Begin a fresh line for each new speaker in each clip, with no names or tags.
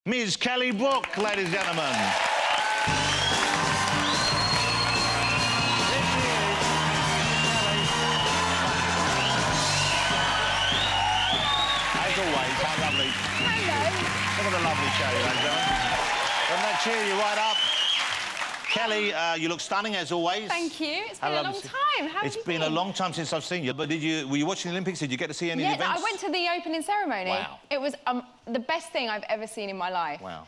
Ms. Kelly Brook, ladies and gentlemen. As always, how lovely.
Hello.
Look at the lovely show, ladies and gentlemen. Doesn't that cheer you right up? Kelly, you look stunning as always.
Thank you. It's been a long time. How have you been?
It's been a long time since I've seen you. But were you watching the Olympics? Did you get to see any of the events?
Yeah, I went to the opening ceremony.
Wow.
It was the best thing I've ever seen in my life.
Wow.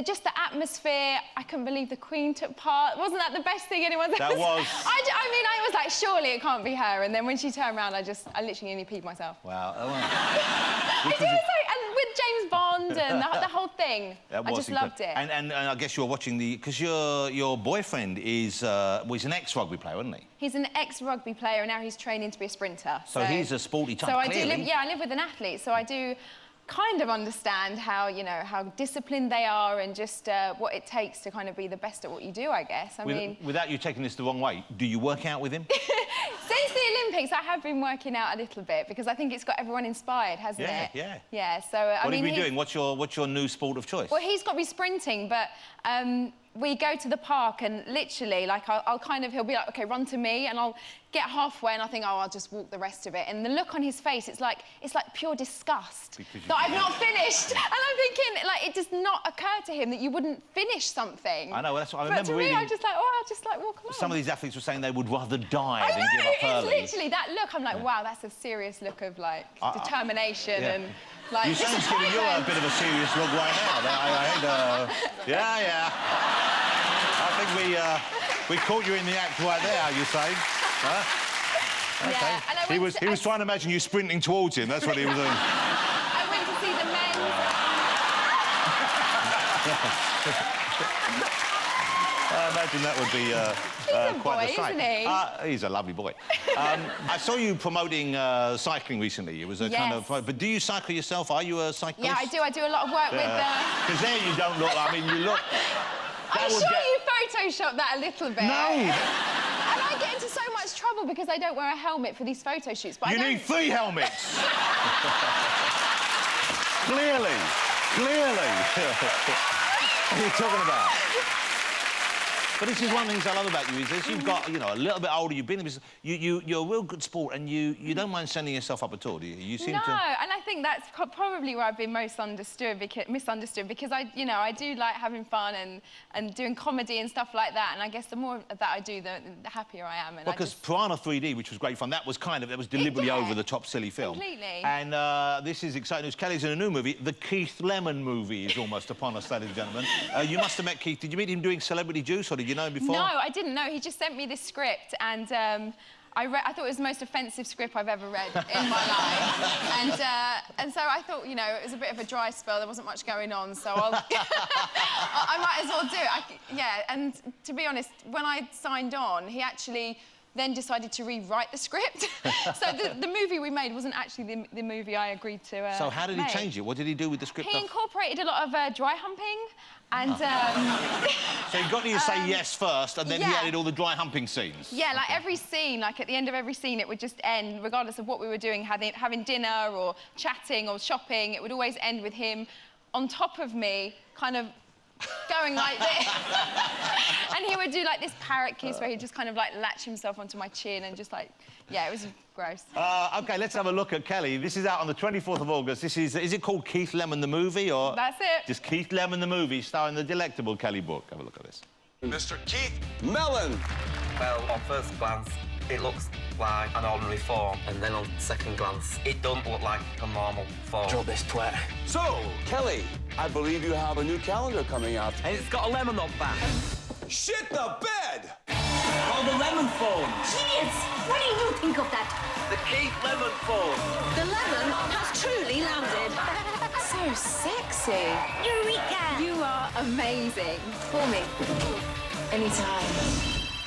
Just the atmosphere. I couldn't believe the Queen took part. Wasn't that the best thing anyone's ever seen?
That was.
I mean, I was like, surely it can't be her. And then when she turned around, I literally nearly peed myself.
Wow.
I did, and with James Bond and the whole thing. I just loved it.
And I guess you're watching because your boyfriend is was an ex-rugby player, wasn't he?
He's an ex-rugby player, and now he's training to be a sprinter.
So he's a sporty type.
So
clearly.
I live with an athlete, so I do kind of understand how, you know, how disciplined they are and just what it takes to kind of be the best at what you do, I guess. I mean...
Without you taking this the wrong way, do you work out with him?
Since the Olympics, I have been working out a little bit because I think it's got everyone inspired, hasn't it?
Yeah.
Yeah, so,
What have you been doing? What's your new sport of choice?
Well, he's got me sprinting, but... we go to the park and literally, like, he'll be like, OK, run to me, and I'll get halfway and I think, oh, I'll just walk the rest of it. And the look on his face, it's like pure disgust that I've not finished. And I'm thinking, like, it does not occur to him that you wouldn't finish something.
I know, that's what I remember
reading.
reading.
I'm just like, oh, I'll just, like, walk along.
Some of these athletes were saying they would rather die than give up early.
It's literally that look. I'm like, wow, that's a serious look of, like, determination and... Like,
you sound giving you a bit of a serious look right now. Yeah. I think we caught you in the act right there, you say? Huh? Okay.
Yeah, and
he was trying to imagine you sprinting towards him. That's what he was doing.
I went to see the men's.
I imagine that would be quite the sight.
Isn't he?
He's a lovely boy. I saw you promoting cycling recently. It was a kind of... But do you cycle yourself? Are you a cyclist?
Yeah, I do. I do a lot of work with...
Because there you don't look... I mean, you look...
I'm sure you photoshopped that a little bit.
No!
And I get into so much trouble because I don't wear a helmet for these photo shoots, but
you need 3 helmets! Clearly. What are you talking about? But this is one of the things I love about you, is as you've got, you know, a little bit older, you've been... You're a real good sport, and you don't mind sending yourself up at all, do you? You seem to...
No, and I think that's probably where I've been most misunderstood because I do like having fun and doing comedy and stuff like that, and I guess the more that I do, the happier I am.
Because Piranha 3D, which was great fun, that was deliberately over-the-top silly film.
Completely.
And this is exciting news. Kelly's in a new movie. The Keith Lemon movie is almost upon us, ladies and gentlemen. You must have met Keith. Did you meet him doing Celebrity Juice, or did you know him before?
No, I didn't know. He just sent me this script, and I thought it was the most offensive script I've ever read in my life. And so I thought, you know, it was a bit of a dry spell. There wasn't much going on, so I might as well do it. And to be honest, when I signed on, he actually then decided to rewrite the script. So the movie we made wasn't actually the movie I agreed to
So how did he change it? What did he do with the script?
He incorporated a lot of dry humping, and...
So he got you to say yes first, and then he added all the dry humping scenes?
Yeah, like every scene, like at the end of every scene, it would just end, regardless of what we were doing, having dinner or chatting or shopping, it would always end with him on top of me, kind of going like this. And he would do like this parrot kiss where he'd just kind of like latch himself onto my chin and just like, yeah, it was gross.
OK, let's have a look at Kelly. This is out on the 24th of August. Is it called Keith Lemon the Movie, or...?
That's it.
Just Keith Lemon the Movie, starring the delectable Kelly Brook. Have a look at this.
Mr. Keith Mellon.
Well, on first glance, it looks like an ordinary form, and then on second glance, it don't look like a normal form.
Drop this twat. So, Kelly, I believe you have a new calendar coming out.
And it's got a lemon on back.
Shit the bed!
Oh, the lemon form.
Genius! What do you think of that?
The Keith Lemon form.
The lemon has truly landed.
So sexy.
Eureka!
You are amazing. Call me. Anytime.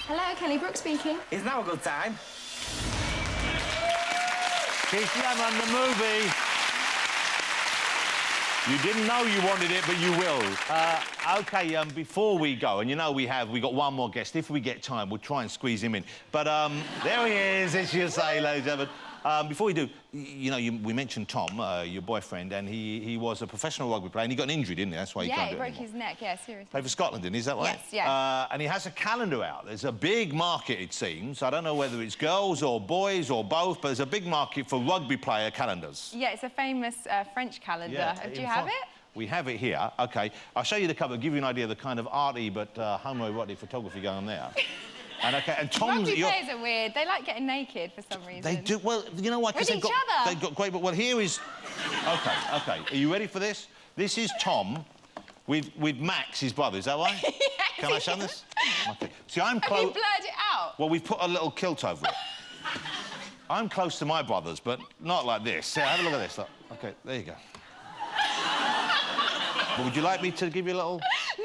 Hello, Kelly Brook speaking.
Is now a good time?
Keith Lemon the Movie. You didn't know you wanted it, but you will. OK, before we go, and you know we got one more guest. If we get time, we'll try and squeeze him in. But there he is, as you say, ladies and gentlemen. Before we do, you know, we mentioned Tom, your boyfriend, and he was a professional rugby player, and he got an injury, didn't he? That's why he can't do it
broke
anymore.
his neck, yeah, seriously.
Played for Scotland, didn't he? Is that right?
Yes, yeah.
And he has a calendar out. There's a big market, it seems. I don't know whether it's girls or boys or both, but there's a big market for rugby player calendars.
Yeah, it's a famous French calendar. Do you have it?
We have it here. OK. I'll show you the cover, give you an idea of the kind of arty but homoerotic photography going on there. And, OK, and Tom's...
Rugby players are weird. They like getting naked for some reason.
They do. Well, you know what?
With each other.
They've got great... But, well, here is... OK, OK. Are you ready for this? This is Tom with Max, his brother. Is that right?
Yes.
Can I show this? OK. See, I'm close...
Have you blurred it out?
Well, we've put a little kilt over it. I'm close to my brothers, but not like this. Yeah, have a look at this. Look. OK, there you go. But would you like me to give you a little...
No!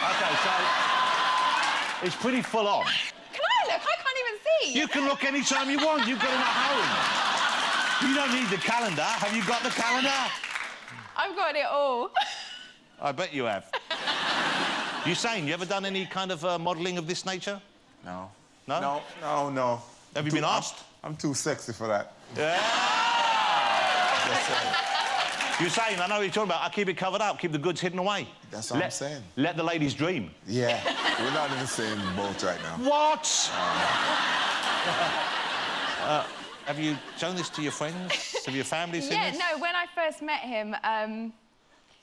OK, so... It's pretty full on.
Can I look? I can't even see.
You can look any time you want. You've got them at home. You don't need the calendar. Have you got the calendar?
I've got it all.
I bet you have. Usain, you ever done any kind of modelling of this nature?
No.
No?
No.
Have you been asked?
I'm too sexy for that.
Yeah!
Yes, sir.
Usain, I know what you're talking about. I keep it covered up, keep the goods hidden away.
That's what I'm saying.
Let the ladies dream.
Yeah, we're not in the same boat right now.
What? Have you shown this to your friends? Have your family seen this?
Yeah, no, when I first met him,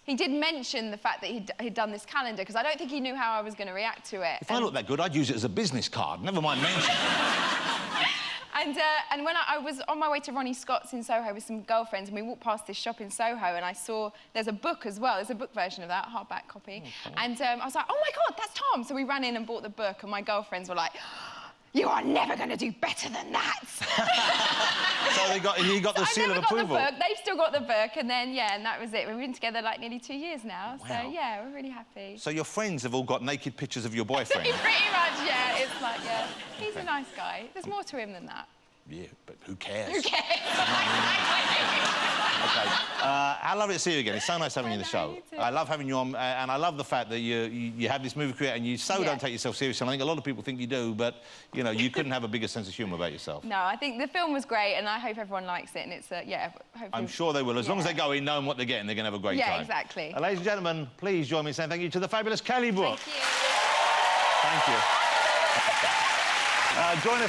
he did mention the fact that he'd done this calendar, because I don't think he knew how I was going to react to it.
If I looked that good, I'd use it as a business card. Never mind mention it.
And when I was on my way to Ronnie Scott's in Soho with some girlfriends, and we walked past this shop in Soho, and I saw there's a book as well. There's a book version of that, hardback copy.
Oh,
and I was like, oh my God, that's Tom. So we ran in and bought the book, and my girlfriends were like, you are never going to do better than that.
So you got the seal of approval.
Got the book. They've still got the book, and then, yeah, and that was it. We've been together like nearly 2 years now,
Wow.
so, yeah, we're really happy.
So your friends have all got naked pictures of your boyfriend?
Pretty much, yeah. It's like, yeah, he's a nice guy. There's more to him than that.
Yeah, but who cares?
Who cares?
OK. I love it to see you again. It's so nice having you in the show.
You too.
I love having you on, and I love the fact that you have this movie career and you don't take yourself seriously. I think a lot of people think you do, but, you know, you couldn't have a bigger sense of humour about yourself.
No, I think the film was great, and I hope everyone likes it, and it's, yeah, hopefully...
I'm sure they will. As long as they go in knowing what they're getting, they're going to have a great time.
Yeah, exactly.
Ladies and gentlemen, please join me in saying thank you to the fabulous Kelly Brook.
Thank you.
Thank you. Join us